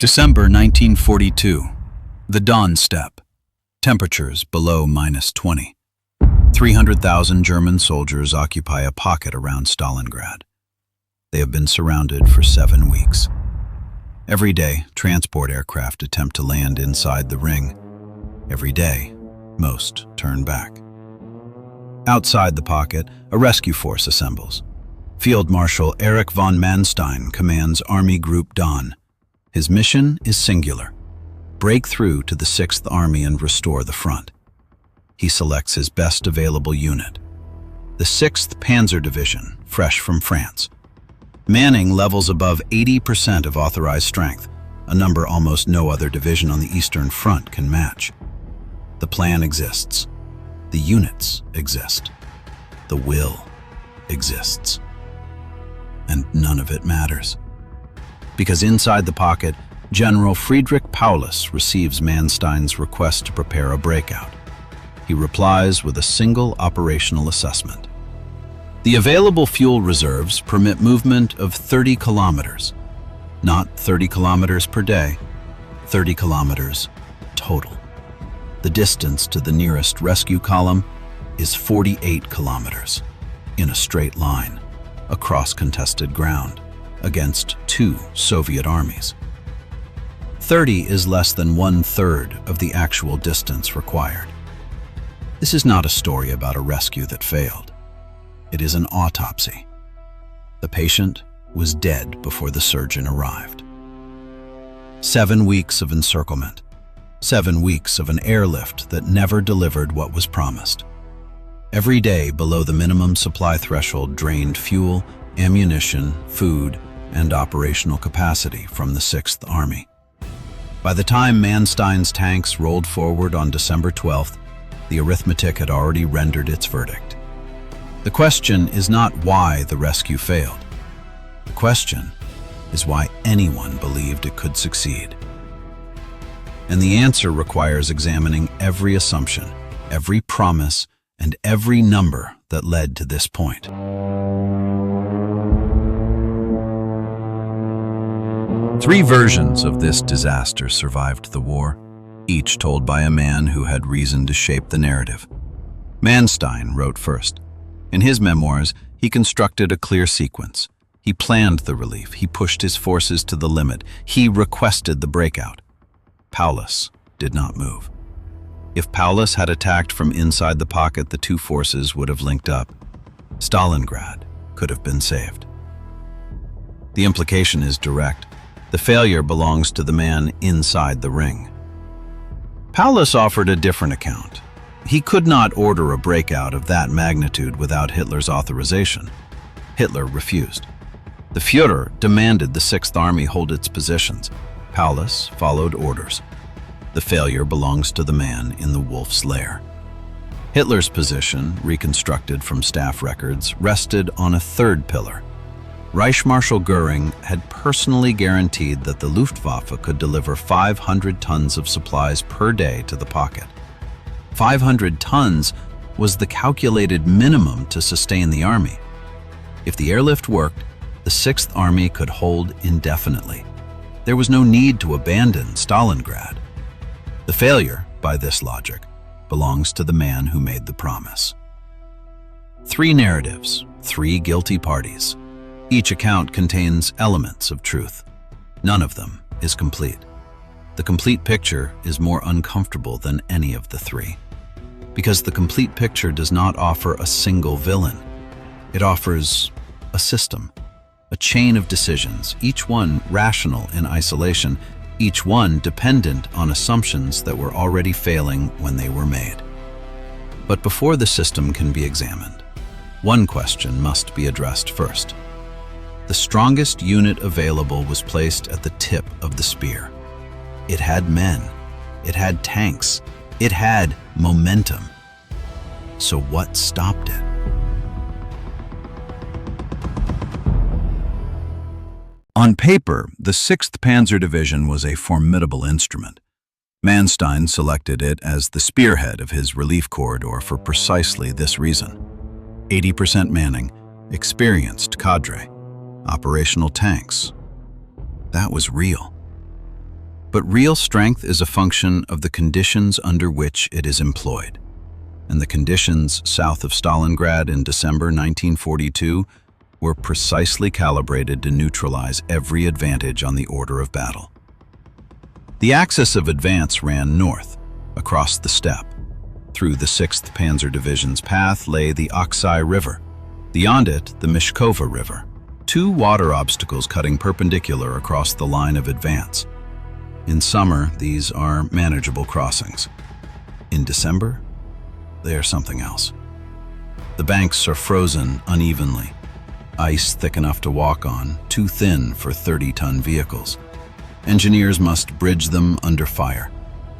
December 1942. The Dawn Steppe. Temperatures below -20. 300,000 German soldiers occupy a pocket around Stalingrad. They have been surrounded for 7 weeks. Every day, transport aircraft attempt to land inside the ring. Every day, most turn back. Outside the pocket, a rescue force assembles. Field Marshal Erich von Manstein commands Army Group Dawn. His mission is singular: break through to the 6th Army and restore the front. He selects his best available unit, the 6th Panzer Division, fresh from France. Manning levels above 80% of authorized strength, a number almost no other division on the Eastern Front can match. The plan exists. The units exist. The will exists. And none of it matters. Because inside the pocket, General Friedrich Paulus receives Manstein's request to prepare a breakout. He replies with a single operational assessment. The available fuel reserves permit movement of 30 kilometers. Not 30 kilometers per day, 30 kilometers total. The distance to the nearest rescue column is 48 kilometers, in a straight line, across contested ground, against 2 Soviet armies. 30 is less than 1/3 of the actual distance required. This is not a story about a rescue that failed. It is an autopsy. The patient was dead before the surgeon arrived. 7 weeks of encirclement. 7 weeks of an airlift that never delivered what was promised. Every day below the minimum supply threshold drained fuel, ammunition, food, and operational capacity from the 6th Army. By the time Manstein's tanks rolled forward on December 12th, the arithmetic had already rendered its verdict. The question is not why the rescue failed. The question is why anyone believed it could succeed. And the answer requires examining every assumption, every promise, and every number that led to this point. Three versions of this disaster survived the war, each told by a man who had reason to shape the narrative. Manstein wrote first. In his memoirs, he constructed a clear sequence. He planned the relief. He pushed his forces to the limit. He requested the breakout. Paulus did not move. If Paulus had attacked from inside the pocket, the two forces would have linked up. Stalingrad could have been saved. The implication is direct. The failure belongs to the man inside the ring. Paulus offered a different account. He could not order a breakout of that magnitude without Hitler's authorization. Hitler refused. The Führer demanded the 6th Army hold its positions. Paulus followed orders. The failure belongs to the man in the wolf's lair. Hitler's position, reconstructed from staff records, rested on a third pillar. Reich Marshal Goring had personally guaranteed that the Luftwaffe could deliver 500 tons of supplies per day to the pocket. 500 tons was the calculated minimum to sustain the army. If the airlift worked, the 6th Army could hold indefinitely. There was no need to abandon Stalingrad. The failure, by this logic, belongs to the man who made the promise. 3 narratives, 3 guilty parties. Each account contains elements of truth. None of them is complete. The complete picture is more uncomfortable than any of the 3. Because the complete picture does not offer a single villain. It offers a system, a chain of decisions, each one rational in isolation, each one dependent on assumptions that were already failing when they were made. But before the system can be examined, one question must be addressed first. The strongest unit available was placed at the tip of the spear. It had men, it had tanks, it had momentum. So what stopped it? On paper, the 6th Panzer Division was a formidable instrument. Manstein selected it as the spearhead of his relief corridor for precisely this reason. 80% manning, experienced cadre, operational tanks. That was real. But real strength is a function of the conditions under which it is employed. And the conditions south of Stalingrad in December 1942 were precisely calibrated to neutralize every advantage on the order of battle. The axis of advance ran north, across the steppe. Through the 6th Panzer Division's path lay the Oksai River. Beyond it, the Mishkova River, two water obstacles cutting perpendicular across the line of advance. In summer, these are manageable crossings. In December, they are something else. The banks are frozen unevenly, ice thick enough to walk on, too thin for 30-ton vehicles. Engineers must bridge them under fire.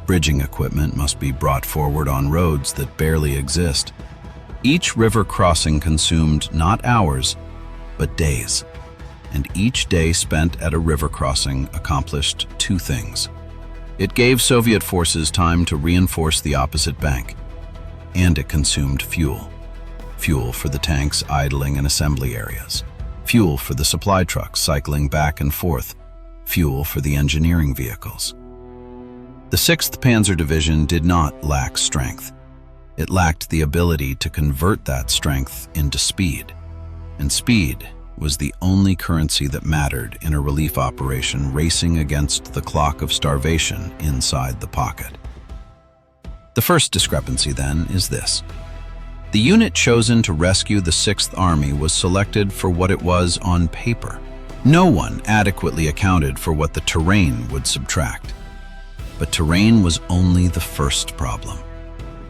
Bridging equipment must be brought forward on roads that barely exist. Each river crossing consumed not hours, but days. And each day spent at a river crossing accomplished two things. It gave Soviet forces time to reinforce the opposite bank, and it consumed fuel. Fuel for the tanks idling in assembly areas, fuel for the supply trucks cycling back and forth, fuel for the engineering vehicles. The 6th Panzer Division did not lack strength. It lacked the ability to convert that strength into speed. And speed was the only currency that mattered in a relief operation racing against the clock of starvation inside the pocket. The first discrepancy, then, is this. The unit chosen to rescue the 6th Army was selected for what it was on paper. No one adequately accounted for what the terrain would subtract. But terrain was only the first problem.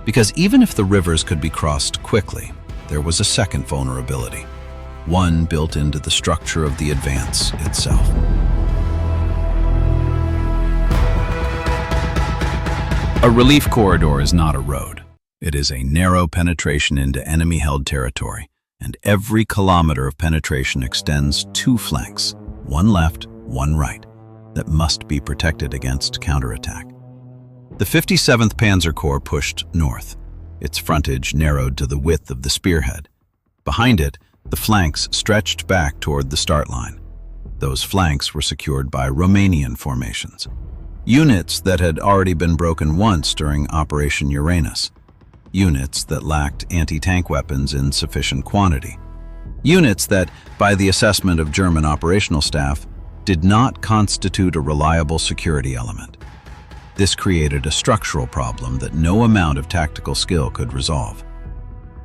Because even if the rivers could be crossed quickly, there was a second vulnerability, one built into the structure of the advance itself. A relief corridor is not a road. It is a narrow penetration into enemy-held territory, and every kilometer of penetration extends two flanks, one left, one right, that must be protected against counterattack. The 57th Panzer Corps pushed north. Its frontage narrowed to the width of the spearhead. Behind it, the flanks stretched back toward the start line. Those flanks were secured by Romanian formations, units that had already been broken once during Operation Uranus, units that lacked anti-tank weapons in sufficient quantity, units that, by the assessment of German operational staff, did not constitute a reliable security element. This created a structural problem that no amount of tactical skill could resolve.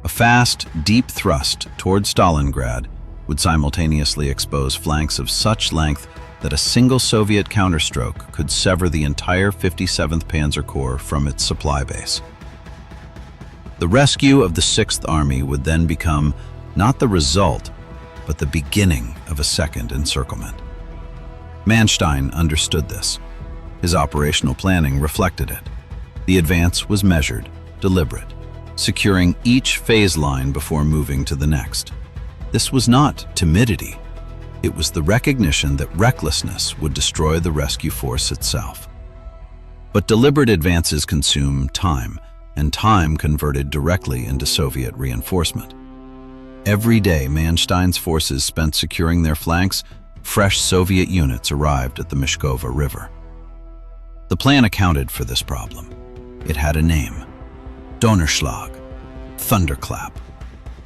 A fast, deep thrust toward Stalingrad would simultaneously expose flanks of such length that a single Soviet counterstroke could sever the entire 57th Panzer Corps from its supply base. The rescue of the 6th Army would then become not the result, but the beginning of a second encirclement. Manstein understood this. His operational planning reflected it. The advance was measured, deliberate, securing each phase line before moving to the next. This was not timidity. It was the recognition that recklessness would destroy the rescue force itself. But deliberate advances consume time, and time converted directly into Soviet reinforcement. Every day Manstein's forces spent securing their flanks, fresh Soviet units arrived at the Mishkova River. The plan accounted for this problem. It had a name: Donnerschlag, thunderclap.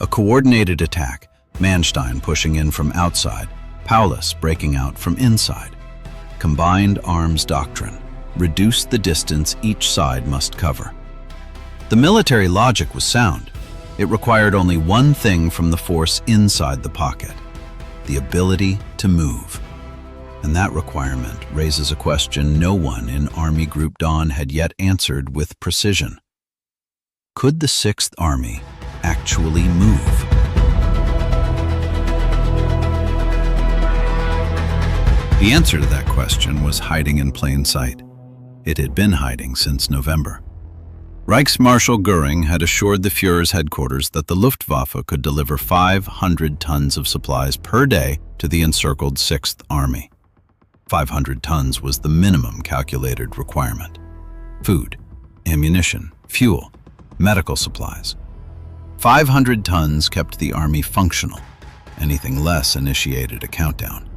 A coordinated attack, Manstein pushing in from outside, Paulus breaking out from inside. Combined arms doctrine, reduce the distance each side must cover. The military logic was sound. It required only one thing from the force inside the pocket: the ability to move. And that requirement raises a question no one in Army Group Dawn had yet answered with precision. Could the 6th Army actually move? The answer to that question was hiding in plain sight. It had been hiding since November. Reichsmarshal Goring had assured the Führer's headquarters that the Luftwaffe could deliver 500 tons of supplies per day to the encircled 6th Army. 500 tons was the minimum calculated requirement. Food, ammunition, fuel, medical supplies. 500 tons kept the Army functional. Anything less initiated a countdown.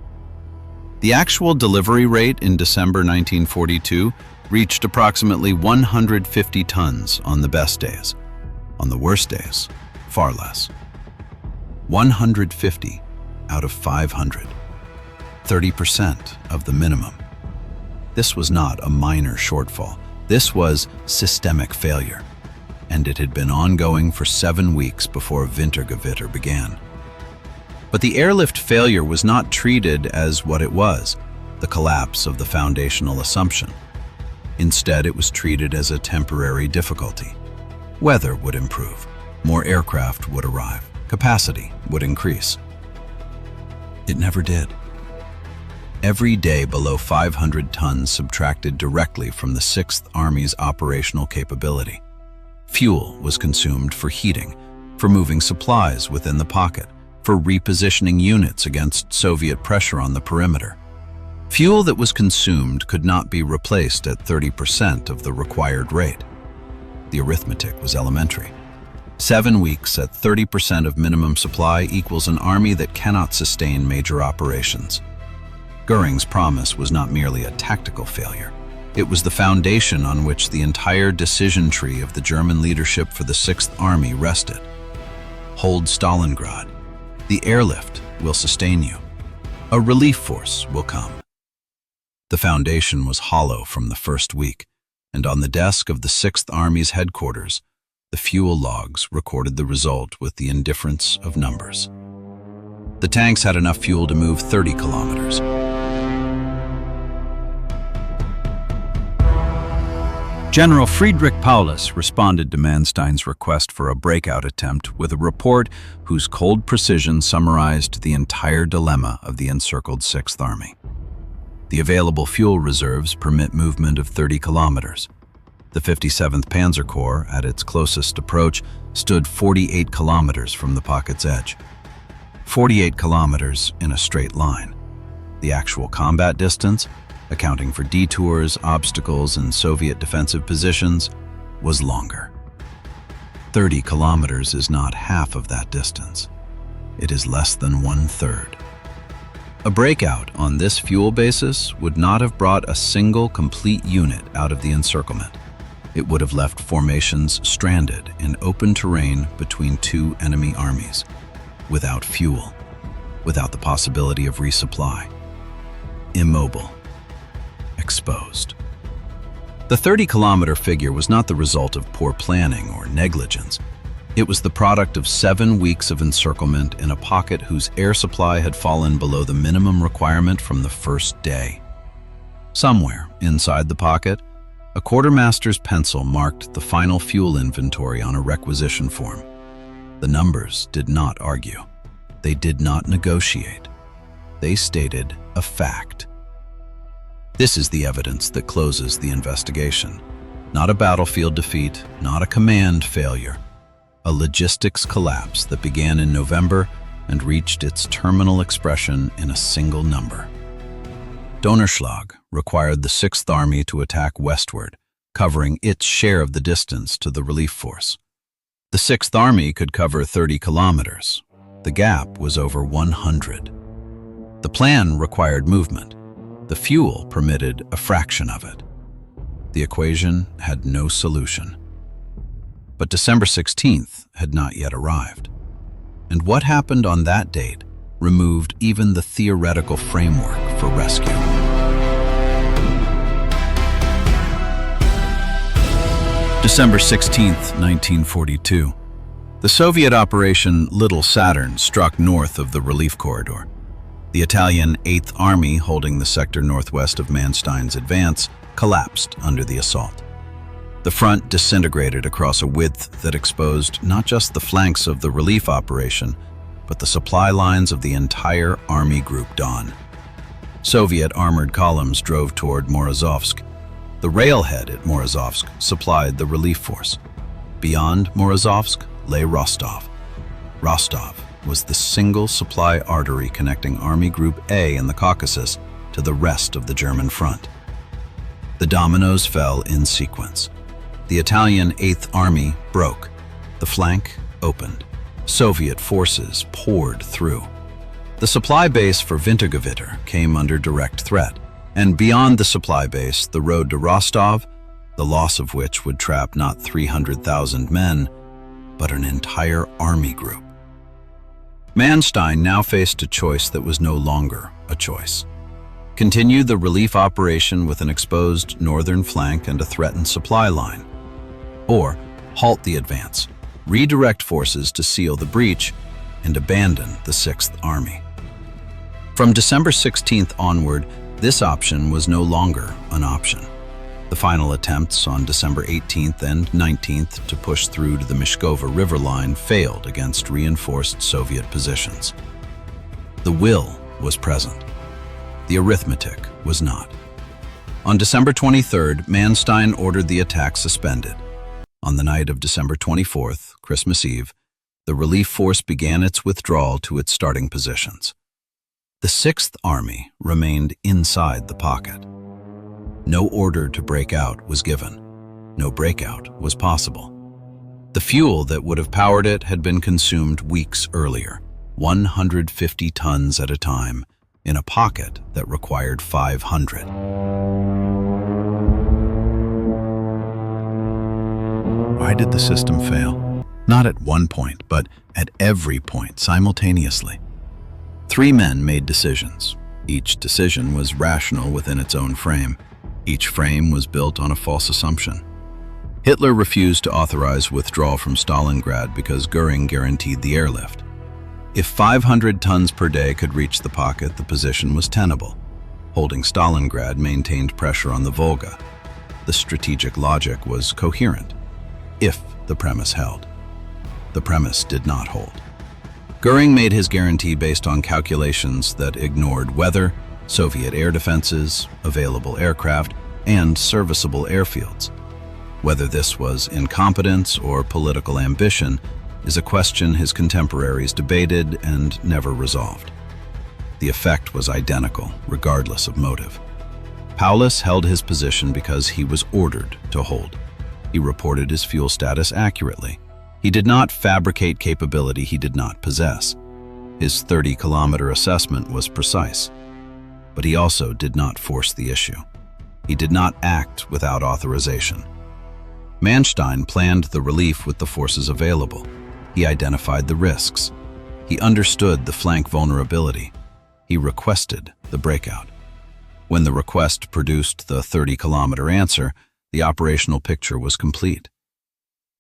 The actual delivery rate in December 1942 reached approximately 150 tons on the best days. On the worst days, far less. 150 out of 500. 30% of the minimum. This was not a minor shortfall. This was systemic failure, and it had been ongoing for 7 weeks before Wintergewitter began. But the airlift failure was not treated as what it was, the collapse of the foundational assumption. Instead, it was treated as a temporary difficulty. Weather would improve, more aircraft would arrive, capacity would increase. It never did. Every day below 500 tons subtracted directly from the 6th Army's operational capability. Fuel was consumed for heating, for moving supplies within the pocket, for repositioning units against Soviet pressure on the perimeter. Fuel that was consumed could not be replaced at 30% of the required rate. The arithmetic was elementary. 7 weeks at 30% of minimum supply equals an army that cannot sustain major operations. Goring's promise was not merely a tactical failure. It was the foundation on which the entire decision tree of the German leadership for the 6th Army rested. Hold Stalingrad. The airlift will sustain you. A relief force will come. The foundation was hollow from the first week, and on the desk of the 6th Army's headquarters, the fuel logs recorded the result with the indifference of numbers. The tanks had enough fuel to move 30 kilometers. General Friedrich Paulus responded to Manstein's request for a breakout attempt with a report whose cold precision summarized the entire dilemma of the encircled 6th Army. The available fuel reserves permit movement of 30 kilometers. The 57th Panzer Corps, at its closest approach, stood 48 kilometers from the pocket's edge. 48 kilometers in a straight line. The actual combat distance, accounting for detours, obstacles, and Soviet defensive positions, was longer. 30 kilometers is not half of that distance. It is less than 1/3. A breakout on this fuel basis would not have brought a single complete unit out of the encirclement. It would have left formations stranded in open terrain between two enemy armies, without fuel, without the possibility of resupply, immobile, exposed. The 30-kilometer figure was not the result of poor planning or negligence. It was the product of 7 weeks of encirclement in a pocket whose air supply had fallen below the minimum requirement from the first day. Somewhere inside the pocket, a quartermaster's pencil marked the final fuel inventory on a requisition form. The numbers did not argue. They did not negotiate. They stated a fact. This is the evidence that closes the investigation. Not a battlefield defeat, not a command failure. A logistics collapse that began in November and reached its terminal expression in a single number. Donnerschlag required the 6th Army to attack westward, covering its share of the distance to the relief force. The 6th Army could cover 30 kilometers. The gap was over 100. The plan required movement. The fuel permitted a fraction of it. The equation had no solution. But December 16th had not yet arrived. And what happened on that date removed even the theoretical framework for rescue. December 16th, 1942. The Soviet Operation Little Saturn struck north of the relief corridor. The Italian 8th Army, holding the sector northwest of Manstein's advance, collapsed under the assault. The front disintegrated across a width that exposed not just the flanks of the relief operation, but the supply lines of the entire Army Group Don. Soviet armored columns drove toward Morozovsk. The railhead at Morozovsk supplied the relief force. Beyond Morozovsk lay Rostov. Rostov was the single supply artery connecting Army Group A in the Caucasus to the rest of the German front. The dominoes fell in sequence. The Italian 8th Army broke. The flank opened. Soviet forces poured through. The supply base for Wintergewitter came under direct threat, and beyond the supply base, the road to Rostov, the loss of which would trap not 300,000 men, but an entire army group. Manstein now faced a choice that was no longer a choice. Continue the relief operation with an exposed northern flank and a threatened supply line, or halt the advance, redirect forces to seal the breach, and abandon the 6th Army. From December 16th onward, this option was no longer an option. The final attempts on December 18th and 19th to push through to the Mishkova River line failed against reinforced Soviet positions. The will was present. The arithmetic was not. On December 23rd, Manstein ordered the attack suspended. On the night of December 24th, Christmas Eve, the relief force began its withdrawal to its starting positions. The 6th Army remained inside the pocket. No order to break out was given. No breakout was possible. The fuel that would have powered it had been consumed weeks earlier, 150 tons at a time, in a pocket that required 500. Why did the system fail? Not at one point, but at every point simultaneously. 3 men made decisions. Each decision was rational within its own frame. Each frame was built on a false assumption. Hitler refused to authorize withdrawal from Stalingrad because Goring guaranteed the airlift. If 500 tons per day could reach the pocket, the position was tenable. Holding Stalingrad maintained pressure on the Volga. The strategic logic was coherent, if the premise held. The premise did not hold. Goring made his guarantee based on calculations that ignored weather, Soviet air defenses, available aircraft, and serviceable airfields. Whether this was incompetence or political ambition is a question his contemporaries debated and never resolved. The effect was identical, regardless of motive. Paulus held his position because he was ordered to hold. He reported his fuel status accurately. He did not fabricate capability he did not possess. His 30-kilometer assessment was precise. But he also did not force the issue. He did not act without authorization. Manstein planned the relief with the forces available. He identified the risks. He understood the flank vulnerability. He requested the breakout. When the request produced the 30-kilometer answer, the operational picture was complete.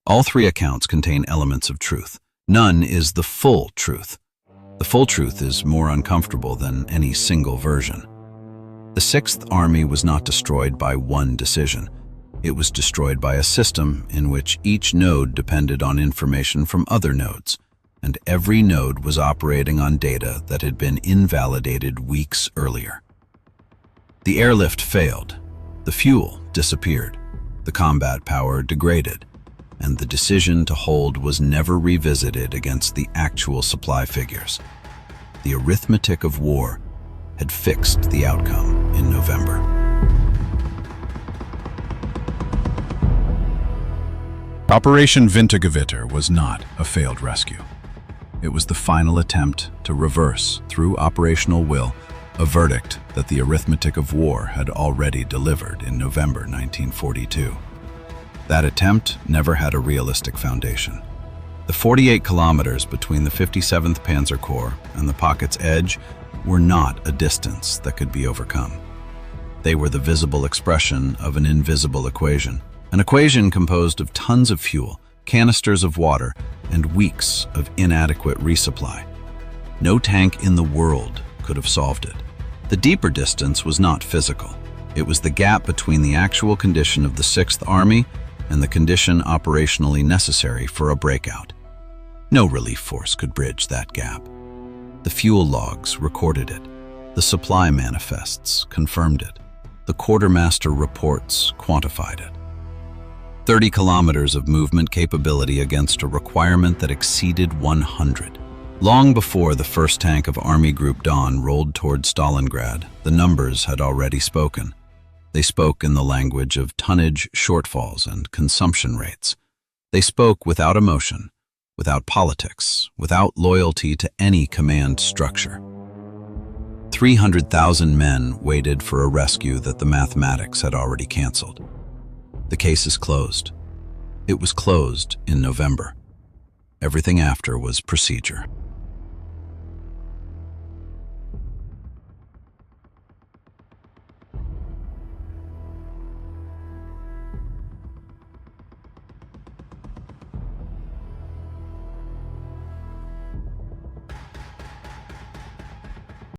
All 3 accounts contain elements of truth. None is the full truth. The full truth is more uncomfortable than any single version. The 6th Army was not destroyed by one decision. It was destroyed by a system in which each node depended on information from other nodes, and every node was operating on data that had been invalidated weeks earlier. The airlift failed. The fuel disappeared. The combat power degraded. And the decision to hold was never revisited against the actual supply figures. The arithmetic of war had fixed the outcome in November. Operation Wintergewitter was not a failed rescue. It was the final attempt to reverse, through operational will, a verdict that the arithmetic of war had already delivered in November 1942. That attempt never had a realistic foundation. The 48 kilometers between the 57th Panzer Corps and the pocket's edge were not a distance that could be overcome. They were the visible expression of an invisible equation, an equation composed of tons of fuel, canisters of water, and weeks of inadequate resupply. No tank in the world could have solved it. The deeper distance was not physical. It was the gap between the actual condition of the 6th Army and the condition operationally necessary for a breakout. No relief force could bridge that gap. The fuel logs recorded it. The supply manifests confirmed it. The quartermaster reports quantified it. 30 kilometers of movement capability against a requirement that exceeded 100. Long before the first tank of Army Group Dawn rolled toward Stalingrad, the numbers had already spoken. They spoke in the language of tonnage shortfalls and consumption rates. They spoke without emotion, without politics, without loyalty to any command structure. 300,000 men waited for a rescue that the mathematics had already canceled. The case is closed. It was closed in November. Everything after was procedure.